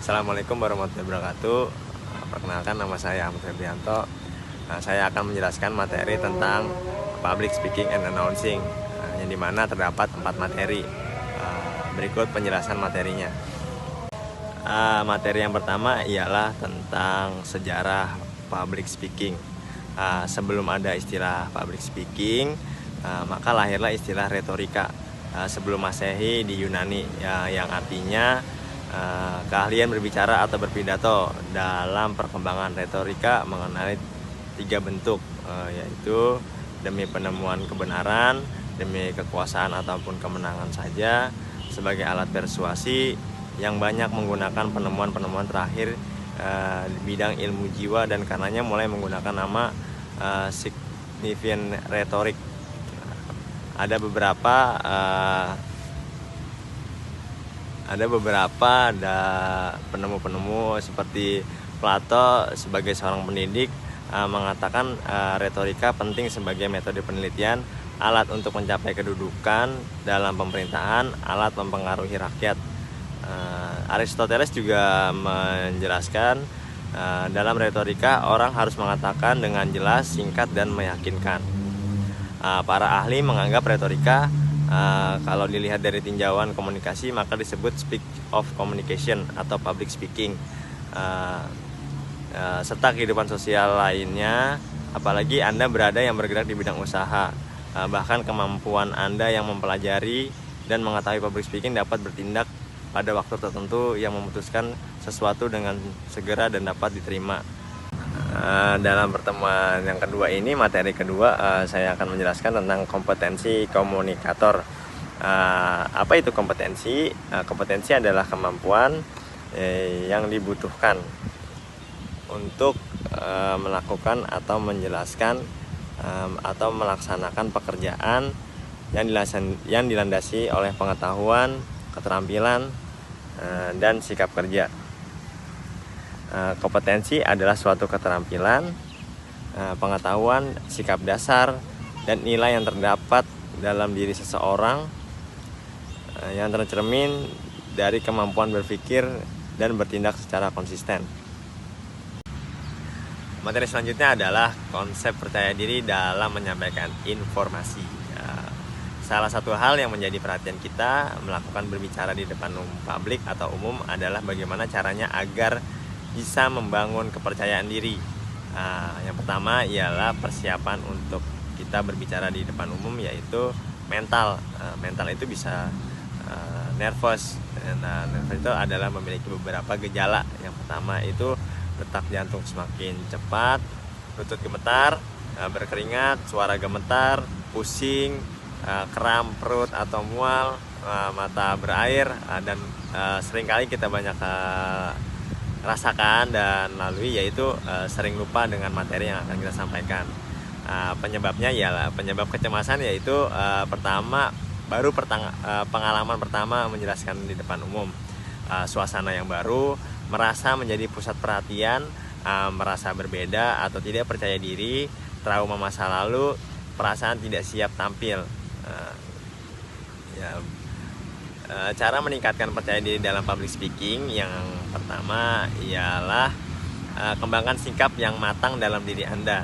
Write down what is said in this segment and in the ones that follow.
Assalamualaikum warahmatullahi wabarakatuh. Perkenalkan, nama saya Ahmad Febrianto. Saya akan menjelaskan materi tentang public speaking and announcing, yang dimana terdapat 4 materi. Berikut penjelasan materinya. Materi yang pertama ialah tentang sejarah public speaking. Sebelum ada istilah public speaking, maka lahirlah istilah retorika sebelum Masehi di Yunani, yang artinya keahlian berbicara atau berpidato. Dalam perkembangan retorika mengenai 3 bentuk, yaitu demi penemuan kebenaran, demi kekuasaan ataupun kemenangan saja, sebagai alat persuasi, yang banyak menggunakan penemuan-penemuan terakhir di bidang ilmu jiwa, dan karenanya mulai menggunakan nama signifiant retorik. Ada beberapa penemu-penemu seperti Plato sebagai seorang pendidik mengatakan retorika penting sebagai metode penelitian, alat untuk mencapai kedudukan dalam pemerintahan, alat mempengaruhi rakyat. Aristoteles juga menjelaskan dalam retorika orang harus mengatakan dengan jelas, singkat, dan meyakinkan. Para ahli menganggap retorika, kalau dilihat dari tinjauan komunikasi, maka disebut speak of communication atau public speaking, serta kehidupan sosial lainnya. Apalagi Anda berada yang bergerak di bidang usaha, bahkan kemampuan Anda yang mempelajari dan mengetahui public speaking dapat bertindak pada waktu tertentu yang memutuskan sesuatu dengan segera dan dapat diterima. Dalam pertemuan yang kedua ini, materi kedua, saya akan menjelaskan tentang kompetensi komunikator. Apa itu kompetensi? Kompetensi adalah kemampuan yang dibutuhkan untuk melakukan atau menjelaskan atau melaksanakan pekerjaan yang dilandasi oleh pengetahuan, keterampilan, dan sikap kerja. Kompetensi adalah suatu keterampilan, pengetahuan, sikap dasar, dan nilai yang terdapat dalam diri seseorang, yang tercermin dari kemampuan berpikir dan bertindak secara konsisten. Materi selanjutnya adalah konsep percaya diri dalam menyampaikan informasi. Salah satu hal yang menjadi perhatian kita melakukan berbicara di depan publik atau umum adalah bagaimana caranya agar bisa membangun kepercayaan diri. Yang pertama ialah persiapan untuk kita berbicara di depan umum, yaitu mental. Mental itu bisa nervous. Nervous itu adalah memiliki beberapa gejala. Yang pertama itu detak jantung semakin cepat, lutut gemetar, berkeringat, suara gemetar, pusing, kram perut atau mual, mata berair, dan seringkali kita banyak rasakan dan lalui, yaitu sering lupa dengan materi yang akan kita sampaikan. Penyebabnya ialah penyebab kecemasan, yaitu pertama pengalaman pertama menjelaskan di depan umum, suasana yang baru, merasa menjadi pusat perhatian, merasa berbeda atau tidak percaya diri, trauma masa lalu, perasaan tidak siap tampil. Cara meningkatkan percaya diri dalam public speaking yang pertama ialah kembangkan sikap yang matang dalam diri Anda.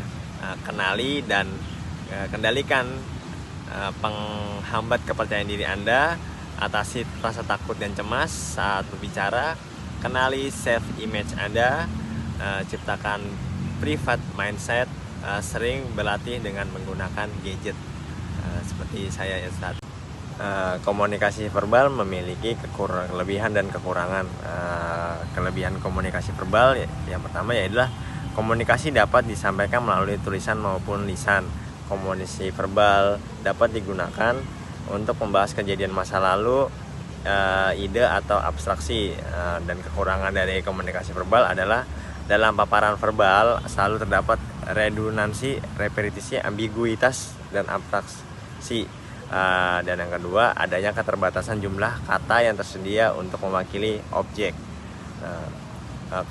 Kenali dan kendalikan penghambat kepercayaan diri Anda. Atasi rasa takut dan cemas saat berbicara. Kenali self image Anda. Ciptakan private mindset. Sering berlatih dengan menggunakan gadget seperti saya ya saat. Komunikasi verbal memiliki kelebihan dan kekurangan. Kelebihan komunikasi verbal yang pertama yaitu komunikasi dapat disampaikan melalui tulisan maupun lisan. Komunikasi verbal dapat digunakan untuk membahas kejadian masa lalu, ide atau abstraksi. Dan kekurangan dari komunikasi verbal adalah dalam paparan verbal selalu terdapat redundansi, repetisi, ambiguitas, dan abstraksi. Dan yang kedua, adanya keterbatasan jumlah kata yang tersedia untuk mewakili objek.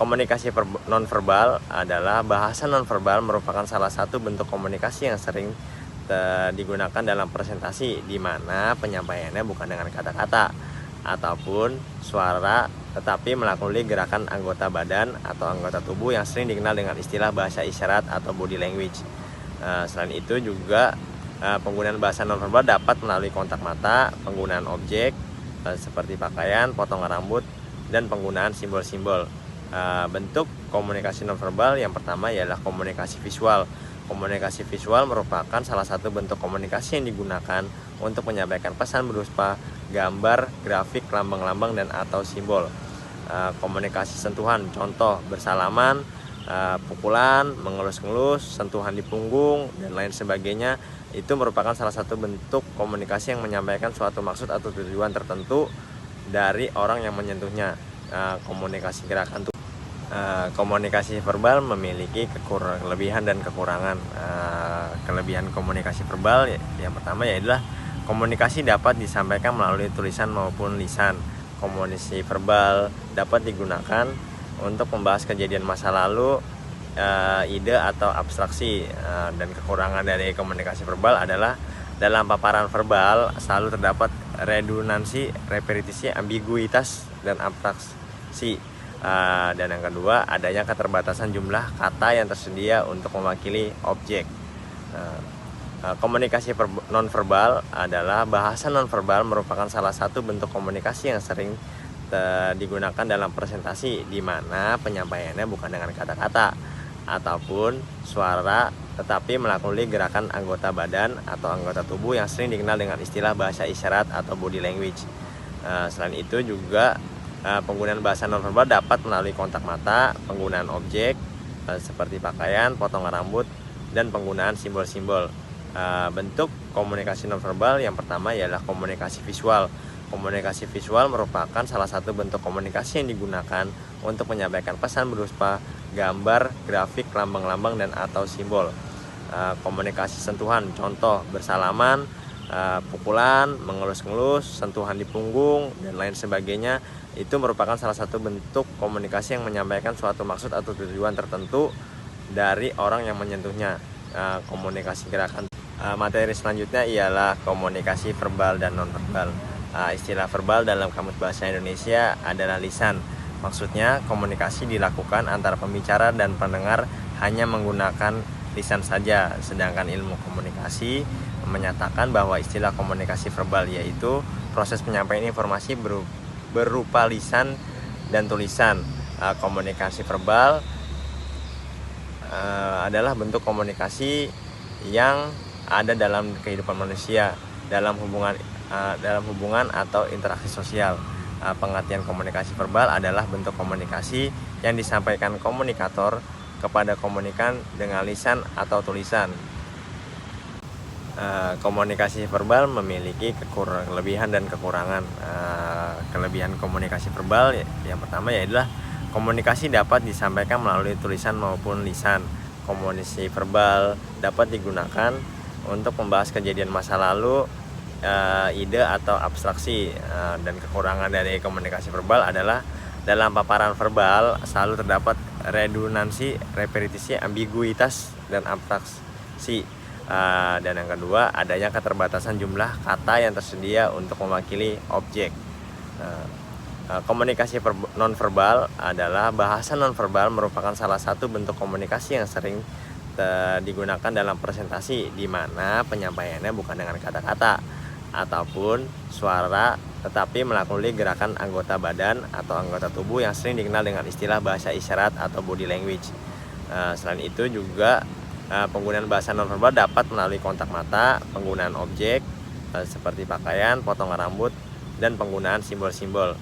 Komunikasi nonverbal adalah bahasa nonverbal, merupakan salah satu bentuk komunikasi yang sering digunakan dalam presentasi, di mana penyampaiannya bukan dengan kata-kata ataupun suara tetapi melalui gerakan anggota badan atau anggota tubuh yang sering dikenal dengan istilah bahasa isyarat atau body language. Selain itu juga penggunaan bahasa nonverbal dapat melalui kontak mata, penggunaan objek seperti pakaian, potongan rambut, dan penggunaan simbol-simbol. Bentuk komunikasi nonverbal yang pertama ialah komunikasi visual. Komunikasi visual merupakan salah satu bentuk komunikasi yang digunakan untuk menyampaikan pesan berupa gambar, grafik, lambang-lambang, dan atau simbol. Komunikasi sentuhan, contoh bersalaman, pukulan, mengelus-ngelus, sentuhan di punggung, dan lain sebagainya, itu merupakan salah satu bentuk komunikasi yang menyampaikan suatu maksud atau tujuan tertentu dari orang yang menyentuhnya. Komunikasi gerakan tubuh. Komunikasi verbal memiliki kelebihan dan kekurangan. Kelebihan komunikasi verbal yang pertama yaitu komunikasi dapat disampaikan melalui tulisan maupun lisan. Komunikasi verbal dapat digunakan untuk membahas kejadian masa lalu, ide atau abstraksi. Dan kekurangan dari komunikasi verbal adalah dalam paparan verbal selalu terdapat redundansi, repetisi, ambiguitas, dan abstraksi. Dan yang kedua, adanya keterbatasan jumlah kata yang tersedia untuk mewakili objek. Komunikasi nonverbal adalah bahasa nonverbal merupakan salah satu bentuk komunikasi yang sering digunakan dalam presentasi, di mana penyampaiannya bukan dengan kata-kata ataupun suara, tetapi melalui gerakan anggota badan atau anggota tubuh yang sering dikenal dengan istilah bahasa isyarat atau body language. Selain itu juga penggunaan bahasa nonverbal dapat melalui kontak mata, penggunaan objek seperti pakaian, potongan rambut, dan penggunaan simbol-simbol. Bentuk komunikasi nonverbal yang pertama ialah komunikasi visual. Komunikasi visual merupakan salah satu bentuk komunikasi yang digunakan untuk menyampaikan pesan berupa gambar, grafik, lambang-lambang, dan atau simbol. Komunikasi sentuhan, contoh bersalaman, pukulan, mengelus-ngelus, sentuhan di punggung, dan lain sebagainya, itu merupakan salah satu bentuk komunikasi yang menyampaikan suatu maksud atau tujuan tertentu dari orang yang menyentuhnya. Komunikasi gerakan. Materi selanjutnya ialah komunikasi verbal dan nonverbal. Istilah verbal dalam Kamus Bahasa Indonesia adalah lisan. Maksudnya komunikasi dilakukan antara pembicara dan pendengar hanya menggunakan lisan saja. Sedangkan ilmu komunikasi menyatakan bahwa istilah komunikasi verbal yaitu proses penyampaian informasi berupa lisan dan tulisan. Komunikasi verbal adalah bentuk komunikasi yang ada dalam kehidupan manusia dalam hubungan atau interaksi sosial. Pengertian komunikasi verbal adalah bentuk komunikasi yang disampaikan komunikator kepada komunikan dengan lisan atau tulisan. Komunikasi verbal memiliki kelebihan dan kekurangan. Kelebihan komunikasi verbal yang pertama yaitu komunikasi dapat disampaikan melalui tulisan maupun lisan. Komunikasi verbal dapat digunakan untuk membahas kejadian masa lalu, ide atau abstraksi. Dan kekurangan dari komunikasi verbal adalah dalam paparan verbal selalu terdapat redundansi, repetisi, ambiguitas, dan abstraksi. Dan yang kedua, adanya keterbatasan jumlah kata yang tersedia untuk mewakili objek. Komunikasi nonverbal adalah bahasa nonverbal merupakan salah satu bentuk komunikasi yang sering digunakan dalam presentasi, di mana penyampaiannya bukan dengan kata-kata ataupun suara, tetapi melalui gerakan anggota badan atau anggota tubuh yang sering dikenal dengan istilah bahasa isyarat atau body language. Selain itu juga penggunaan bahasa nonverbal dapat melalui kontak mata, penggunaan objek seperti pakaian, potongan rambut, dan penggunaan simbol-simbol.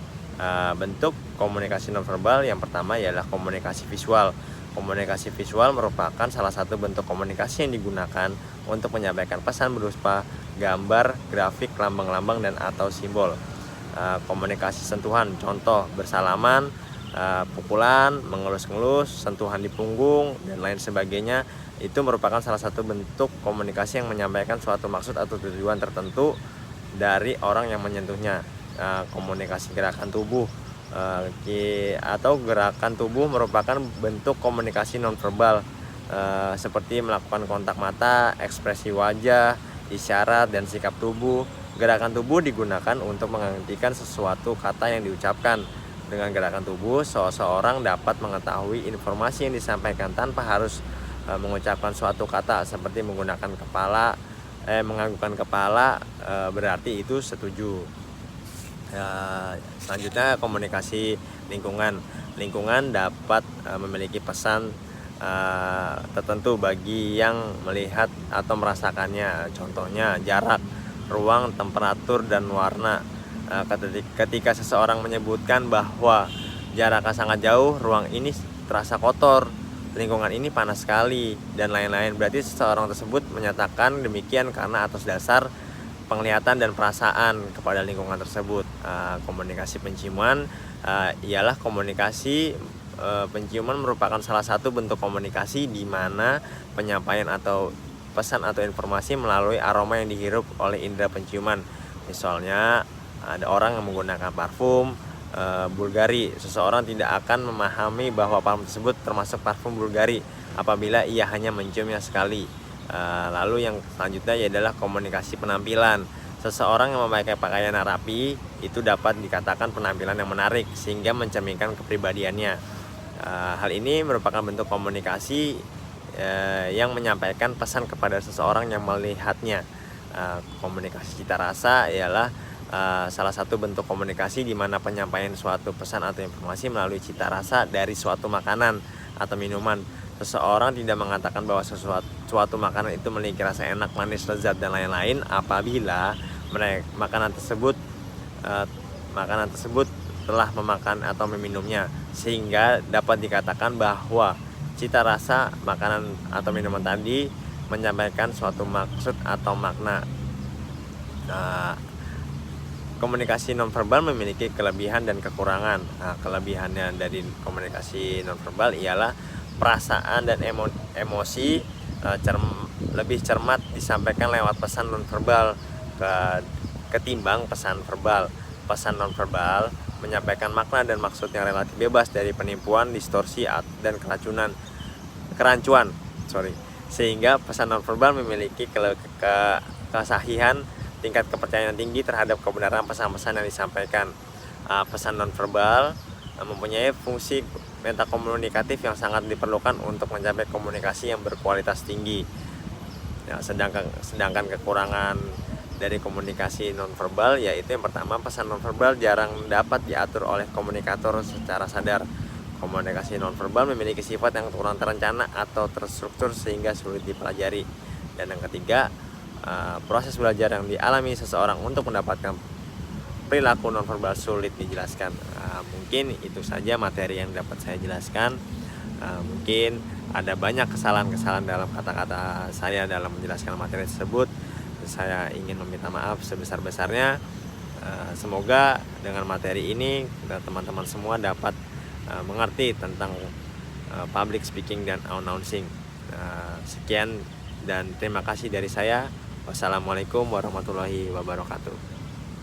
Bentuk komunikasi nonverbal yang pertama ialah komunikasi visual. Komunikasi visual merupakan salah satu bentuk komunikasi yang digunakan untuk menyampaikan pesan berupa gambar, grafik, lambang-lambang, dan atau simbol. Komunikasi sentuhan, contoh bersalaman, pukulan, mengelus-ngelus, sentuhan di punggung, dan lain sebagainya, itu merupakan salah satu bentuk komunikasi yang menyampaikan suatu maksud atau tujuan tertentu dari orang yang menyentuhnya. Komunikasi gerakan tubuh atau gerakan tubuh merupakan bentuk komunikasi nonverbal, seperti melakukan kontak mata, ekspresi wajah, isyarat, dan sikap tubuh. Gerakan tubuh digunakan untuk menggantikan sesuatu kata yang diucapkan Dengan gerakan tubuh, seseorang dapat mengetahui informasi yang disampaikan tanpa harus mengucapkan suatu kata, seperti menggunakan kepala, menganggukkan kepala, berarti itu setuju. Selanjutnya komunikasi lingkungan. Lingkungan dapat memiliki pesan tertentu bagi yang melihat atau merasakannya. Contohnya jarak, ruang, temperatur, dan warna. Ketika seseorang menyebutkan bahwa jaraknya sangat jauh, ruang ini terasa kotor, lingkungan ini panas sekali, dan lain-lain, berarti seseorang tersebut menyatakan demikian karena atas dasar penglihatan dan perasaan kepada lingkungan tersebut. Komunikasi penciuman ialah komunikasi penciuman merupakan salah satu bentuk komunikasi di mana penyampaian atau pesan atau informasi melalui aroma yang dihirup oleh indera penciuman. Misalnya ada orang yang menggunakan parfum Bulgari. Seseorang tidak akan memahami bahwa parfum tersebut termasuk parfum Bulgari apabila ia hanya menciumnya sekali. Lalu yang selanjutnya adalah komunikasi penampilan. Seseorang yang memakai pakaian rapi itu dapat dikatakan penampilan yang menarik sehingga mencerminkan kepribadiannya. Hal ini merupakan bentuk komunikasi yang menyampaikan pesan kepada seseorang yang melihatnya. Komunikasi cita rasa ialah salah satu bentuk komunikasi di mana penyampaian suatu pesan atau informasi melalui cita rasa dari suatu makanan atau minuman. Seseorang tidak mengatakan bahwa suatu makanan itu memiliki rasa enak, manis, lezat, dan lain-lain apabila makanan tersebut telah memakan atau meminumnya, sehingga dapat dikatakan bahwa cita rasa makanan atau minuman tadi menyampaikan suatu maksud atau makna. Komunikasi nonverbal memiliki kelebihan dan kekurangan. Kelebihannya dari komunikasi nonverbal ialah perasaan dan emosi lebih cermat disampaikan lewat pesan nonverbal ketimbang pesan verbal. Pesan nonverbal menyampaikan makna dan maksud yang relatif bebas dari penipuan, distorsi, dan kerancuan. Sehingga pesan nonverbal memiliki kesahihan, tingkat kepercayaan tinggi terhadap kebenaran pesan-pesan yang disampaikan. Pesan nonverbal mempunyai fungsi metakomunikatif yang sangat diperlukan untuk mencapai komunikasi yang berkualitas tinggi. Sedangkan kekurangan dari komunikasi nonverbal yaitu yang pertama, pesan nonverbal jarang dapat diatur oleh komunikator secara sadar. Komunikasi nonverbal memiliki sifat yang kurang terencana atau terstruktur sehingga sulit dipelajari. Dan yang ketiga, proses belajar yang dialami seseorang untuk mendapatkan perilaku nonverbal sulit dijelaskan. Mungkin itu saja materi yang dapat saya jelaskan. Mungkin ada banyak kesalahan-kesalahan dalam kata-kata saya dalam menjelaskan materi tersebut. Saya ingin meminta maaf sebesar-besarnya. Semoga dengan materi ini teman-teman semua dapat mengerti tentang public speaking dan announcing. Sekian dan terima kasih dari saya. Wassalamualaikum warahmatullahi wabarakatuh.